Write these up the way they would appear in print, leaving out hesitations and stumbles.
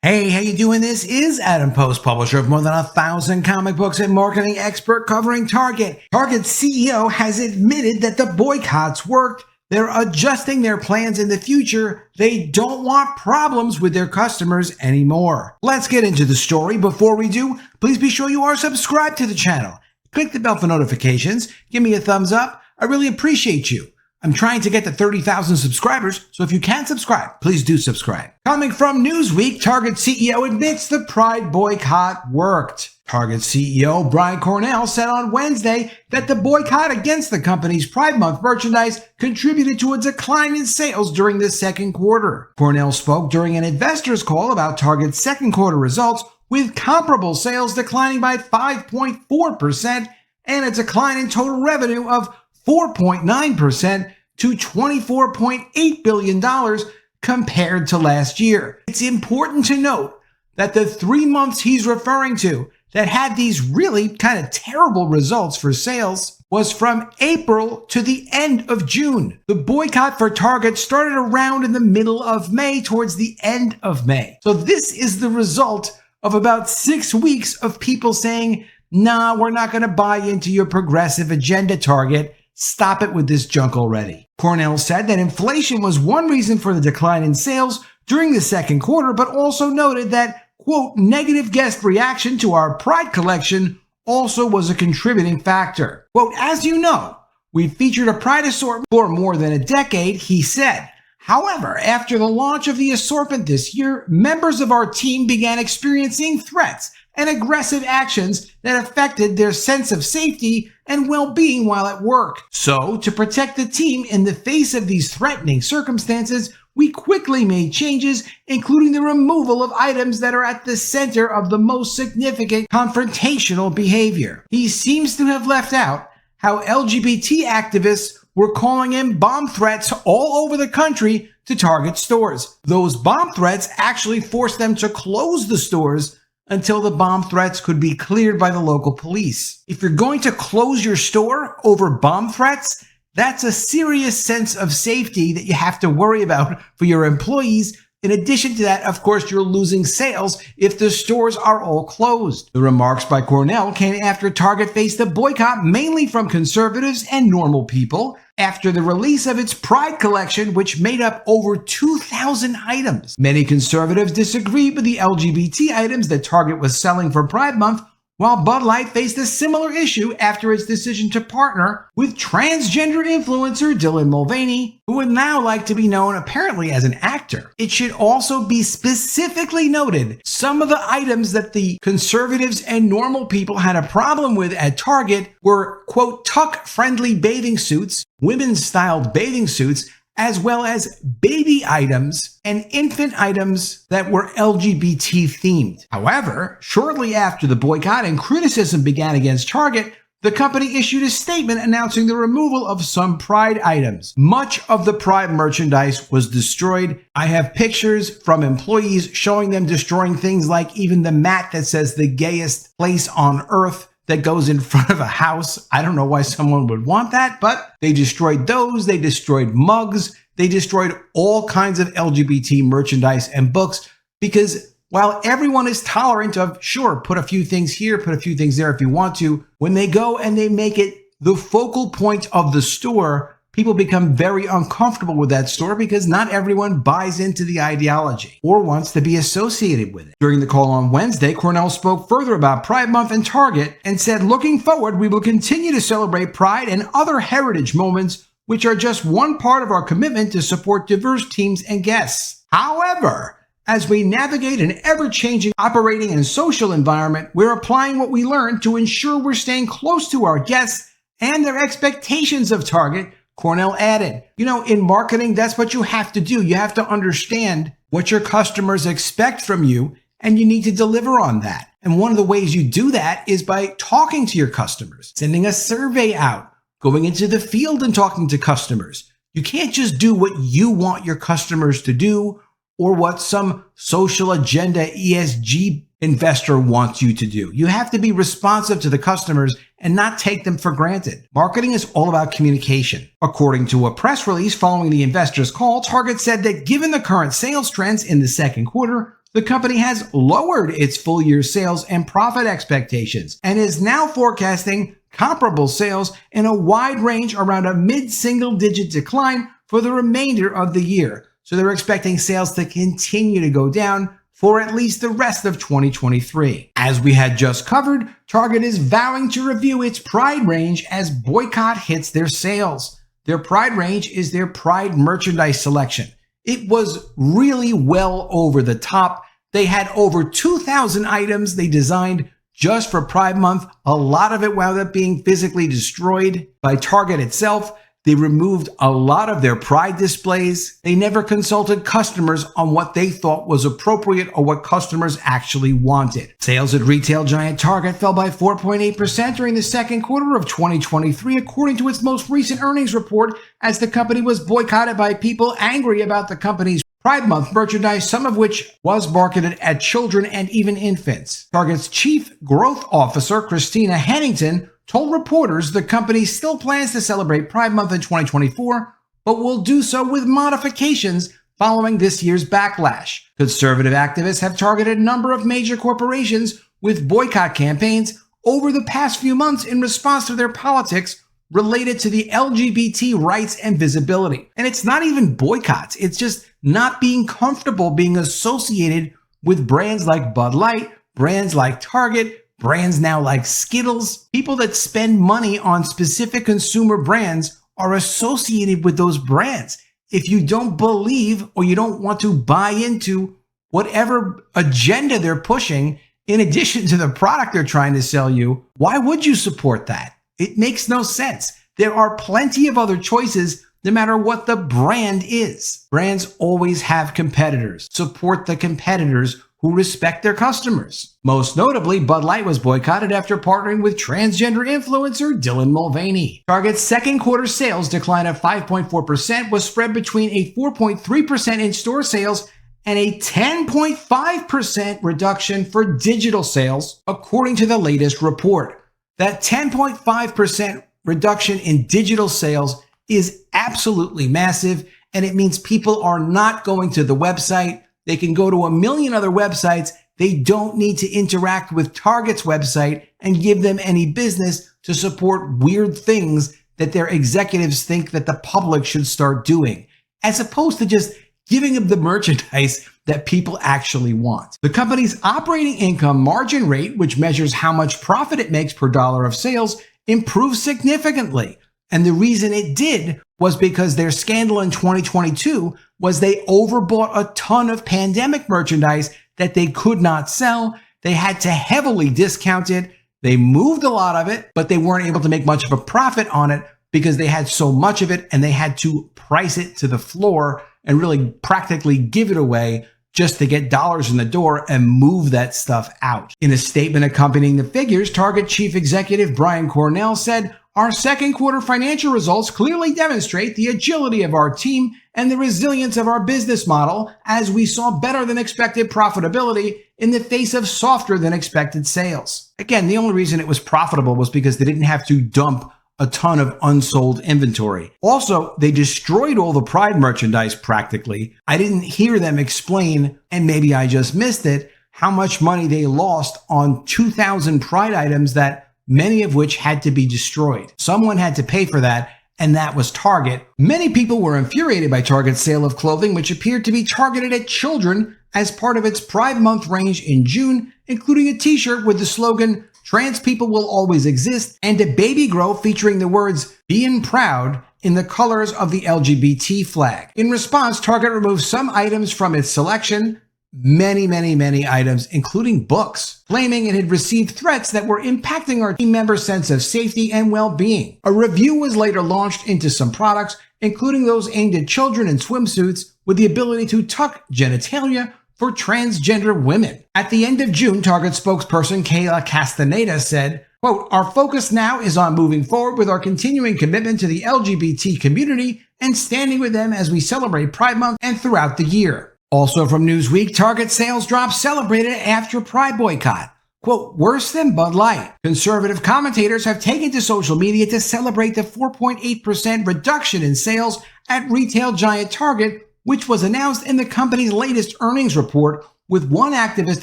Hey, how you doing? This is Adam Post, publisher of more than 1,000 comic books and marketing expert covering Target. Target's CEO has admitted that the boycotts worked. They're adjusting their plans in the future. They don't want problems with their customers anymore. Let's get into the story. Before we do, please be sure you are subscribed to the channel. Click the bell for notifications. Give me a thumbs up. I really appreciate you. I'm trying to get to 30,000 subscribers, so if you can subscribe, please do subscribe. Coming from Newsweek, Target CEO admits the Pride boycott worked. Target CEO Brian Cornell said on Wednesday that the boycott against the company's Pride Month merchandise contributed to a decline in sales during the second quarter. Cornell spoke during an investor's call about Target's second quarter results, with comparable sales declining by 5.4% and a decline in total revenue of 4.9% to $24.8 billion compared to last year. It's important to note that the 3 months he's referring to that had these really kind of terrible results for sales was from April to the end of June. The boycott for Target started around in the middle of May, towards the end of May. So this is the result of about 6 weeks of people saying, nah, we're not going to buy into your progressive agenda, Target. Stop it with this junk already. Cornell said that inflation was one reason for the decline in sales during the second quarter, but also noted that, quote, negative guest reaction to our Pride collection also was a contributing factor. Quote, as you know, we've featured a Pride assortment for more than a decade, he said. However, after the launch of the assortment this year, members of our team began experiencing threats and aggressive actions that affected their sense of safety and well-being while at work. So, to protect the team in the face of these threatening circumstances, we quickly made changes, including the removal of items that are at the center of the most significant confrontational behavior. He seems to have left out how LGBT activists were calling in bomb threats all over the country to Target stores. Those bomb threats actually forced them to close the stores until the bomb threats could be cleared by the local police. If you're going to close your store over bomb threats, that's a serious sense of safety that you have to worry about for your employees. In addition to that, of course, you're losing sales if the stores are all closed. The remarks by Cornell came after Target faced a boycott mainly from conservatives and normal people after the release of its Pride collection, which made up over 2,000 items. Many conservatives disagreed with the LGBT items that Target was selling for Pride Month, while Bud Light faced a similar issue after its decision to partner with transgender influencer Dylan Mulvaney, who would now like to be known apparently as an actor. It should also be specifically noted some of the items that the conservatives and normal people had a problem with at Target were, quote, tuck-friendly bathing suits, women's-styled bathing suits, as well as baby items and infant items that were LGBT themed. However, shortly after the boycott and criticism began against Target, the company issued a statement announcing the removal of some Pride items. Much of the Pride merchandise was destroyed. I have pictures from employees showing them destroying things like even the mat that says the gayest place on earth that goes in front of a house. I don't know why someone would want that, but they destroyed those. They destroyed mugs. They destroyed all kinds of LGBT merchandise and books, because while everyone is tolerant of, sure, put a few things here, put a few things there if you want to, when they go and they make it the focal point of the store, people become very uncomfortable with that store because not everyone buys into the ideology or wants to be associated with it. During the call on Wednesday, Cornell spoke further about Pride Month and Target and said, looking forward, we will continue to celebrate Pride and other heritage moments, which are just one part of our commitment to support diverse teams and guests. However, as we navigate an ever-changing operating and social environment, we're applying what we learned to ensure we're staying close to our guests and their expectations of Target, Cornell added. You know, in marketing, that's what you have to do. You have to understand what your customers expect from you, and you need to deliver on that. And one of the ways you do that is by talking to your customers, sending a survey out, going into the field and talking to customers. You can't just do what you want your customers to do or what some social agenda ESG investor wants you to do. You have to be responsive to the customers and not take them for granted. Marketing is all about communication. According to a press release following the investor's call, Target said that given the current sales trends in the second quarter, the company has lowered its full-year sales and profit expectations and is now forecasting comparable sales in a wide range around a mid-single-digit decline for the remainder of the year. So they're expecting sales to continue to go down for at least the rest of 2023. As we had just covered, Target is vowing to review its Pride range as Boycott hits their sales. Their Pride range is their Pride merchandise selection. It was really well over the top. They had over 2,000 items they designed just for Pride Month. A lot of it wound up being physically destroyed by Target itself. They removed a lot of their Pride displays. They never consulted customers on what they thought was appropriate or what customers actually wanted. Sales at retail giant Target fell by 4.8% during the second quarter of 2023, according to its most recent earnings report, as the company was boycotted by people angry about the company's Pride Month merchandise, some of which was marketed at children and even infants. Target's Chief Growth Officer, Christina Hennington, told reporters the company still plans to celebrate Pride Month in 2024, but will do so with modifications following this year's backlash. Conservative activists have targeted a number of major corporations with boycott campaigns over the past few months in response to their politics related to the LGBT rights and visibility. And it's not even boycotts, it's just not being comfortable being associated with brands like Bud Light, brands like Target, brands now like Skittles. People that spend money on specific consumer brands are associated with those brands. If you don't believe or you don't want to buy into whatever agenda they're pushing, in addition to the product they're trying to sell you, why would you support that? It makes no sense. There are plenty of other choices no matter what the brand is. Brands always have competitors. Support the competitors who respect their customers. Most notably, Bud Light was boycotted after partnering with transgender influencer Dylan Mulvaney. Target's second quarter sales decline of 5.4% was spread between a 4.3% in-store sales and a 10.5% reduction for digital sales, according to the latest report. That 10.5% reduction in digital sales is absolutely massive, and it means people are not going to the website. They can go to a million other websites. They don't need to interact with Target's website and give them any business to support weird things that their executives think that the public should start doing, as opposed to just giving them the merchandise that people actually want. The company's operating income margin rate, which measures how much profit it makes per dollar of sales, improved significantly. And the reason it did was because their scandal in 2022 was they overbought a ton of pandemic merchandise that they could not sell. They had to heavily discount it. They moved a lot of it, but they weren't able to make much of a profit on it because they had so much of it and they had to price it to the floor and really practically give it away just to get dollars in the door and move that stuff out. In a statement accompanying the figures, Target Chief Executive Brian Cornell said, "Our second quarter financial results clearly demonstrate the agility of our team and the resilience of our business model as we saw better than expected profitability in the face of softer than expected sales." Again, the only reason it was profitable was because they didn't have to dump a ton of unsold inventory. Also, they destroyed all the Pride merchandise practically. I didn't hear them explain, and maybe I just missed it, how much money they lost on 2,000 Pride items that many of which had to be destroyed. Someone had to pay for that, and that was Target. Many people were infuriated by Target's sale of clothing, which appeared to be targeted at children as part of its Pride Month range in June, including a t-shirt with the slogan, "Trans people will always exist," and a baby grow featuring the words, "Being proud," in the colors of the LGBT flag. In response, Target removed some items from its selection, many items, including books, claiming it had received threats that were impacting our team members' sense of safety and well-being. A review was later launched into some products, including those aimed at children in swimsuits with the ability to tuck genitalia for transgender women. At the end of June, Target spokesperson Kayla Castaneda said, quote, "Our focus now is on moving forward with our continuing commitment to the LGBT community and standing with them as we celebrate Pride Month and throughout the year." Also from Newsweek, Target sales drop celebrated after Pride boycott. Quote, "Worse than Bud Light." Conservative commentators have taken to social media to celebrate the 4.8% reduction in sales at retail giant Target, which was announced in the company's latest earnings report, with one activist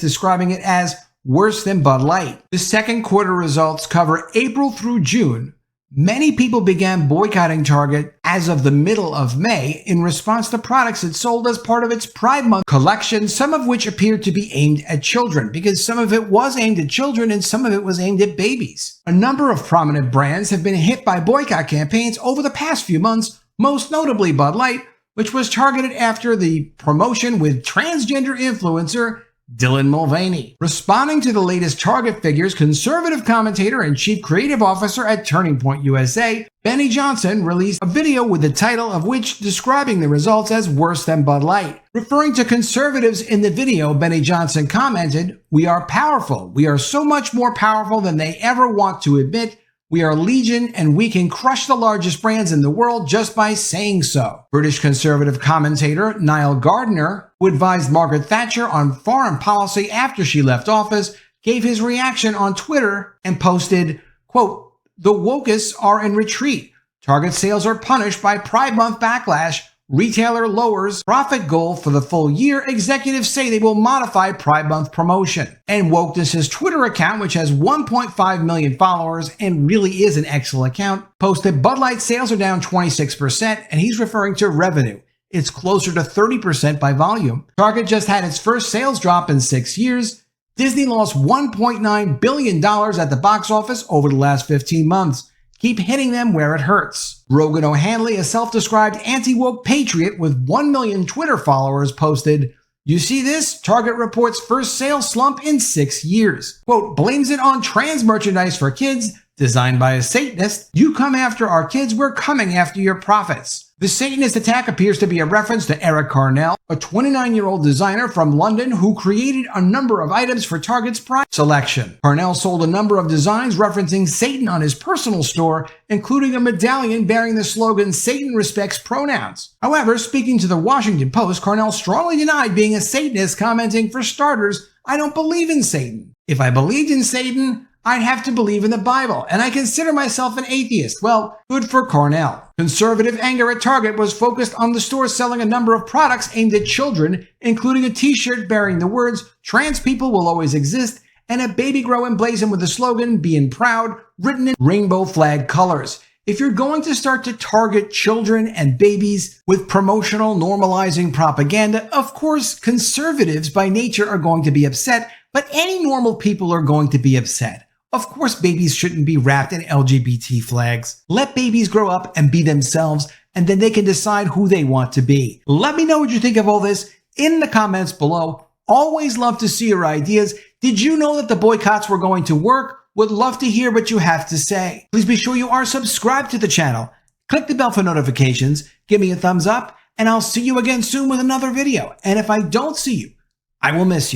describing it as worse than Bud Light. The second quarter results cover April through June. Many people began boycotting Target as of the middle of May in response to products it sold as part of its Pride Month collection, some of which appeared to be aimed at children, because some of it was aimed at children and some of it was aimed at babies. A number of prominent brands have been hit by boycott campaigns over the past few months, most notably Bud Light, which was targeted after the promotion with transgender influencer Dylan Mulvaney. Responding to the latest Target figures, conservative commentator and chief creative officer at Turning Point USA, Benny Johnson, released a video with the title of which describing the results as worse than Bud Light. Referring to conservatives in the video, Benny Johnson commented, "We are powerful. We are so much more powerful than they ever want to admit. We are legion and we can crush the largest brands in the world just by saying so." British conservative commentator Niall Gardner, who advised Margaret Thatcher on foreign policy after she left office, gave his reaction on Twitter and posted, quote, "The wokeists are in retreat. Target sales are punished by Pride Month backlash. Retailer lowers profit goal for the full year. Executives say they will modify Pride Month promotion." And Wokeness's Twitter account, which has 1.5 million followers and really is an excellent account, posted Bud Light sales are down 26%, and he's referring to revenue. It's closer to 30% by volume. Target just had its first sales drop in 6 years. Disney lost $1.9 billion at the box office over the last 15 months. Keep hitting them where it hurts. Rogan O'Hanley, a self-described anti-woke patriot with 1 million Twitter followers, posted, "You see this? Target reports first sales slump in 6 years. Quote, blames it on trans merchandise for kids designed by a Satanist. You come after our kids, we're coming after your profits." The Satanist attack appears to be a reference to Eric Carnell, a 29-year-old designer from London who created a number of items for Target's Pride selection. Carnell sold a number of designs referencing Satan on his personal store, including a medallion bearing the slogan "Satan respects pronouns." However, speaking to the Washington Post, Carnell strongly denied being a Satanist, commenting, "For starters, I don't believe in Satan. If I believed in Satan, I'd have to believe in the Bible, and I consider myself an atheist." Well, good for Carnell. Conservative anger at Target was focused on the store selling a number of products aimed at children, including a t-shirt bearing the words, "Trans people will always exist," and a baby grow emblazoned with the slogan, "Being proud," written in rainbow flag colors. If you're going to start to target children and babies with promotional normalizing propaganda, of course, conservatives by nature are going to be upset, but any normal people are going to be upset. Of course, babies shouldn't be wrapped in LGBT flags. Let babies grow up and be themselves, and then they can decide who they want to be. Let me know what you think of all this in the comments below. Always love to see your ideas. Did you know that the boycotts were going to work? Would love to hear what you have to say. Please be sure you are subscribed to the channel. Click the bell for notifications, give me a thumbs up, and I'll see you again soon with another video. And if I don't see you, I will miss you.